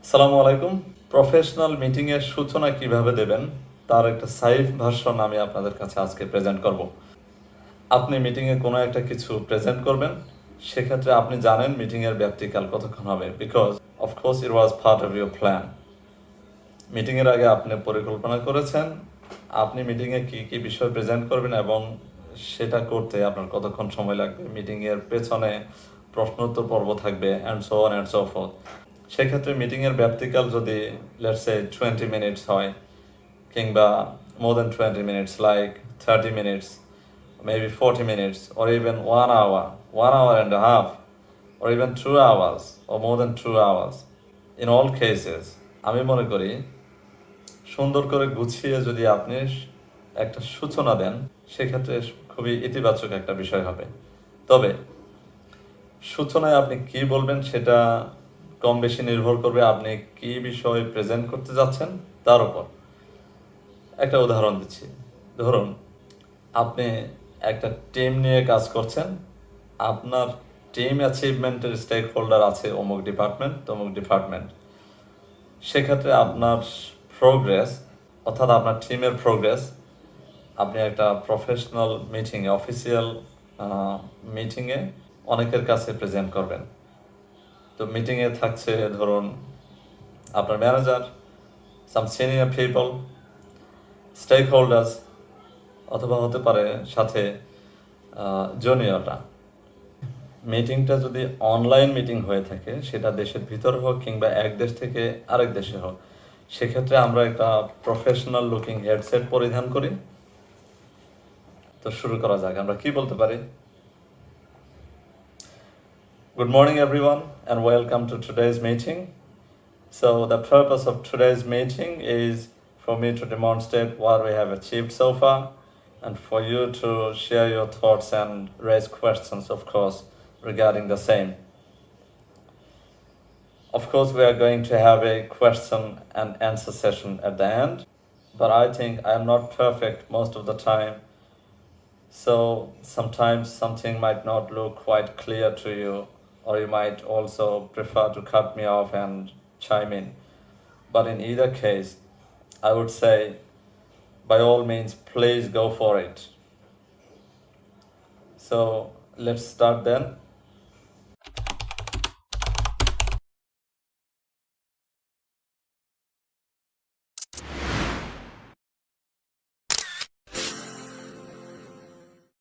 আসসালামু আলাইকুম। প্রফেশনাল মিটিংয়ের সূচনা কিভাবে দেবেন তার একটা সাইভ ভার্সন আমি আপনাদের কাছে আজকে প্রেজেন্ট করব। আপনি মিটিংয়ে কোনো একটা কিছু প্রেজেন্ট করবেন, সেক্ষেত্রে আপনি জানেন মিটিংয়ের ব্যাপ্তিকাল কতক্ষণ হবে, because of course it was part of your plan. মিটিংয়ের আগে আপনি পরিকল্পনা করেছেন আপনি মিটিংয়ে কী কী বিষয় প্রেজেন্ট করবেন এবং সেটা করতে আপনার কতক্ষণ সময় লাগবে। মিটিংয়ের পেছনে প্রশ্নোত্তর পর্ব থাকবে and so on and so fourth. সেক্ষেত্রে মিটিংয়ের ব্যাপ্তিকাল যদি লেটস সে 20 মিনিটস হয়, কিংবা more than 20 minutes like 30 minutes, maybe 40 minutes, or even 1 hour, 1 hour and a half, or even 2 hours, or more than 2 hours. In all cases, আমি মনে করি সুন্দর করে গুছিয়ে যদি আপনি একটা সূচনা দেন, সেক্ষেত্রে খুবই ইতিবাচক একটা বিষয় হবে। তবে সূচনায় আপনি কি বলবেন সেটা কম বেশি নির্ভর করবে আপনি কি বিষয় প্রেজেন্ট করতে যাচ্ছেন তার উপর। একটা উদাহরণ দিচ্ছি, ধরুন আপনি একটা টিম নিয়ে কাজ করছেন, আপনার টিম অ্যাচিভমেন্টের স্টেক হোল্ডার আছে অমুক ডিপার্টমেন্ট তমুক ডিপার্টমেন্ট। সেক্ষেত্রে আপনার প্রোগ্রেস, অর্থাৎ আপনার টিমের প্রোগ্রেস আপনি একটা প্রফেশনাল মিটিংয়ে, অফিসিয়াল মিটিংয়ে অনেকের কাছে প্রেজেন্ট করবেন। তো মিটিংয়ে থাকছে ধরুন আপনার ম্যানেজার, সাম সিনিয়র পিপল, স্টেক হোল্ডার্স, অথবা হতে পারে সাথে জুনিয়ররা। মিটিংটা যদি অনলাইন মিটিং হয়ে থাকে, সেটা দেশের ভিতরে হোক কিংবা এক দেশ থেকে আরেক দেশে হোক, সেক্ষেত্রে আমরা একটা প্রফেশনাল লুকিং হেডসেট পরিধান করি। তো শুরু করা যাক, আমরা কি বলতে পারি? Good morning everyone and welcome to today's meeting. So the purpose of today's meeting is for me to demonstrate what we have achieved so far, and for you to share your thoughts and raise questions, of course, regarding the same. Of course, we are going to have a question and answer session at the end, but I think I am not perfect most of the time. So sometimes something might not look quite clear to you, or you might also prefer to cut me off and chime in. But in either case, I would say, by all means, please go for it. So let's start then.